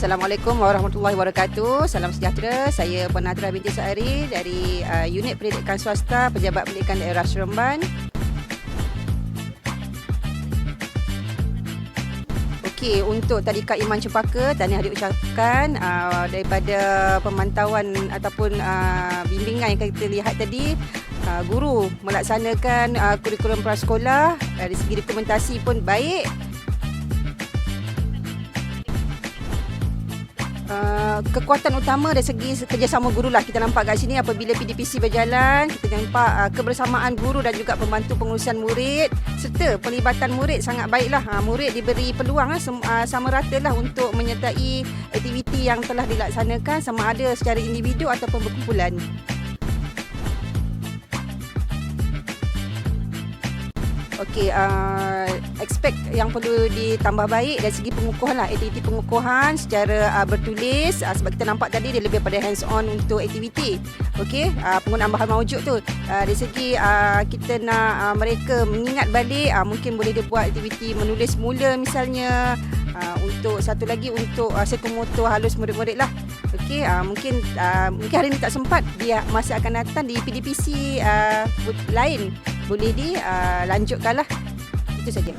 Assalamualaikum warahmatullahi wabarakatuh. Salam sejahtera. Saya Puan Nadra binti Saari dari Unit Pendidikan Swasta Pejabat Pendidikan Daerah Seremban. Okey, untuk Tadika Iman Cempaka, tahniah diucapkan daripada pemantauan ataupun bimbingan yang kita lihat tadi. Guru melaksanakan kurikulum prasekolah, dari segi dokumentasi pun baik. Kekuatan utama dari segi kerjasama guru lah kita nampak kat sini apabila PDPC berjalan. Kita nampak kebersamaan guru dan juga pembantu pengurusan murid serta pelibatan murid sangat baiklah. Murid diberi peluang sama rata lah untuk menyertai aktiviti yang telah dilaksanakan, sama ada secara individu ataupun berkumpulan. Okey, aspek yang perlu ditambah baik dari segi pengukuhan lah, aktiviti pengukuhan secara bertulis, sebab kita nampak tadi dia lebih pada hands on untuk aktiviti. Okey, penggunaan bahan mawujud tu dari segi kita nak mereka mengingat balik, mungkin boleh dia buat aktiviti menulis mula misalnya. Untuk satu lagi untuk psikomotor halus murid-murid lah. Okey, mungkin hari ini tak sempat, dia masa akan datang di PDPC lain boleh dilanjutkan lah. Itu saja.